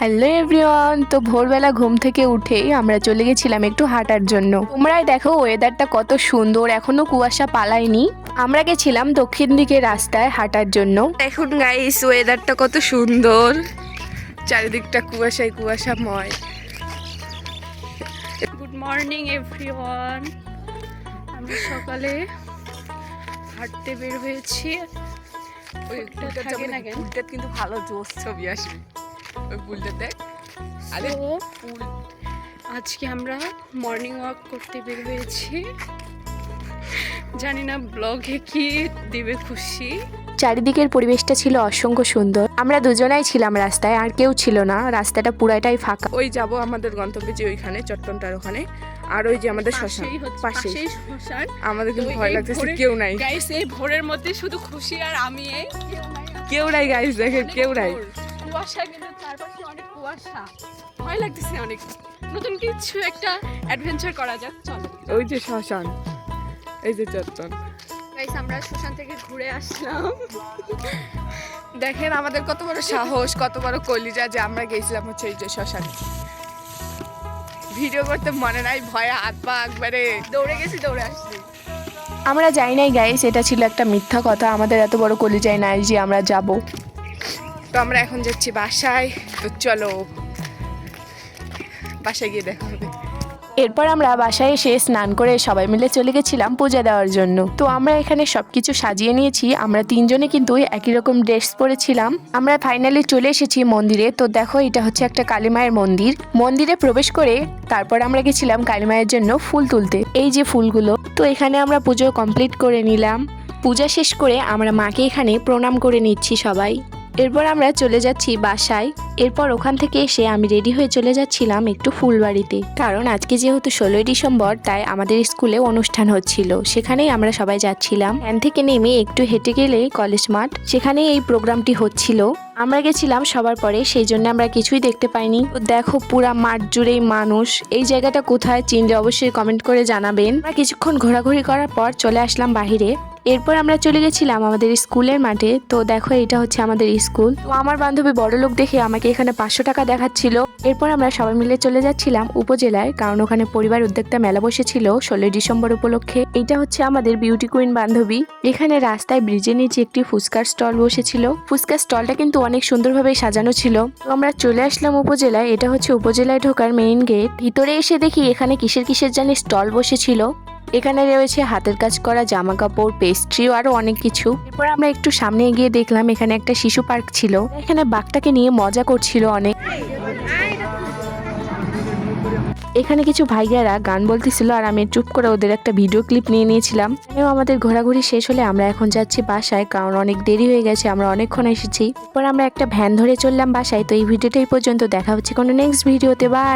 Hello everyone, তো ভোরবেলা ঘুম থেকে উঠেই আমরা চলে গেছিলাম একটু হাঁটার জন্য। তোমরাই দেখো ওয়েদারটা কত সুন্দর, এখনো কুয়াশা পালায়নি। আমরা গেছিলাম দক্ষিণ দিকে রাস্তায় হাঁটার জন্য। এখন গাইস ওয়েদারটা কত সুন্দর, চারিদিকটা কুয়াশায় কুয়াশাময়। গুড মর্নিং এভরিওয়ান, আমরা সকালে হাঁটতে বের হয়েছি। ওই ফুলটা কিন্তু ভালো জোস ছবি আসবে ওই ফুলটাতে। আরে ফুল, আজকে আমরা মর্নিং ওয়াক করতে বের হয়েছি। জানি না ব্লগে কি দিবে খুশি। চারিদিকের পরিবেশটা ছিল অসংখ্য সুন্দর। আমরা দুজনাই ছিলাম রাস্তায়, আর কেউ ছিল না, রাস্তাটা পুরাটাই ফাঁকা। ওই যাব আমাদের গন্তব্যে, যে ওইখানে চট্টনটার ওখানে, আর ওই যে আমাদের শ্মশান পাশেই শ্মশান। আমাদের কিন্তু ভয় লাগতেছে, কেউ নাই গাইস। এই ভোরের মধ্যে শুধু খুশি আর আমি, কেউ নাই গাইস, দেখেন কেউ নাই। কুয়াশা, কিন্তু চারপাশে অনেক কুয়াশা, ভয় লাগতেছে অনেক। নতুন কিছু একটা অ্যাডভেঞ্চার করা যাক, চলো। ওই যে শ্মশান, এই যে চট্টন। গাইস আমরা শ্মশান থেকে ঘুরে আসলাম। দেখেন আমাদের কত বড় সাহস, কত বড় কলিজা, যে আমরা গেছিলাম হচ্ছে এই যে শ্মশানে। ভিডিও করতে মনে নাই, ভয়ে হাত পা একবারে দৌড়ে গেছি, দৌড়ে আসছি। আমরা যাই নাই গাইস, এটা ছিল একটা মিথ্যা কথা। আমাদের এত বড় কলিজায় নাই যে আমরা যাব। তো আমরা এখন যাচ্ছি বাসায়, তো চলো বাসায় গিয়ে দেখা হবে। এরপর আমরা বাসায় এসে স্নান করে সবাই মিলে চলে গেছিলাম পূজা দেওয়ার জন্য। তো আমরা এখানে সবকিছু সাজিয়ে নিয়েছি। আমরা তিনজনে কিন্তু একই রকম ড্রেস পরেছিলাম। আমরা ফাইনালি চলে এসেছি মন্দিরে। তো দেখো এটা হচ্ছে একটা কালী মায়ের মন্দির। মন্দিরে প্রবেশ করে তারপর আমরা গেছিলাম কালী মায়ের জন্য ফুল তুলতে। এই যে ফুলগুলো, তো এখানে আমরা পুজো কমপ্লিট করে নিলাম। পূজা শেষ করে আমরা মাকে এখানে প্রণাম করে নিচ্ছি সবাই। এরপর আমরা চলে যাচ্ছি বাসায়। এরপর ওখান থেকে এসে আমি রেডি হয়ে চলে যাচ্ছিলাম একটু ফুলবাড়িতে, কারণ আজকে যেহেতু 16ই ডিসেম্বর, তাই আমাদের স্কুলে অনুষ্ঠান হচ্ছিল, সেখানেই আমরা সবাই যাচ্ছিলাম। ভ্যান থেকে নেমে একটু হেঁটে গেলে কলেজ মাঠ, সেখানে এই প্রোগ্রামটি হচ্ছিল। আমরা গেছিলাম সবার পরে, সেই জন্য আমরা কিছুই দেখতে পাইনি। দেখো পুরা মাঠ জুড়েই মানুষ। এই জায়গাটা কোথায়, চিনলে অবশ্যই কমেন্ট করে জানাবেন। আমরা কিছুক্ষণ ঘোরাঘুরি করার পর চলে আসলাম বাহিরে। এরপর আমরা চলে গেছিলাম আমাদের স্কুলের মাঠে। তো দেখো এটা হচ্ছে আমাদের স্কুল। তো আমার বান্ধবী বড়লোক দেখে আমাকে এখানে 500 টাকা দেখাচ্ছিল। এরপর আমরা সবাই মিলে চলে যাচ্ছিলাম উপজেলায়, কারণ ওখানে পরিবার উদ্যোক্তা মেলা বসেছিল 16ই ডিসেম্বর উপলক্ষে। এটা হচ্ছে আমাদের বিউটি কুইন বান্ধবী। এখানে রাস্তায় ব্রিজের নিচে একটি ফুচকার স্টল বসেছিল। ফুচকার স্টলটা কিন্তু অনেক সুন্দরভাবে সাজানো ছিল। তো আমরা চলে আসলাম উপজেলায়। এটা হচ্ছে উপজেলায় ঢোকার মেইন গেট। ভিতরে এসে দেখি এখানে কিসের জানি স্টল বসেছিল। এখানে রয়েছে হাতের কাজ করা জামা কাপড়, পেস্ট্রি ও আরো অনেক কিছু। এরপর আমরা একটু সামনে এগিয়ে দেখলাম এখানে একটা শিশু পার্ক ছিল। এখানে বাঘটাকে নিয়ে মজা করছিল অনেক। এখানে কিছু ভাইয়ারা গান বলতেছিল, আর আমি চুপ করে ওদের একটা ভিডিও ক্লিপ নিয়ে নিয়েছিলাম। আমাদের ঘোরাঘুরি শেষ হলে আমরা এখন যাচ্ছি বাসায়, কারণ অনেক দেরি হয়ে গেছে, আমরা অনেকক্ষণ এসেছি। এরপর আমরা একটা ভ্যান ধরে চললাম বাসায়। তো এই ভিডিওটা এই পর্যন্ত, দেখা হচ্ছে কোনো নেক্সট ভিডিওতে। বাই।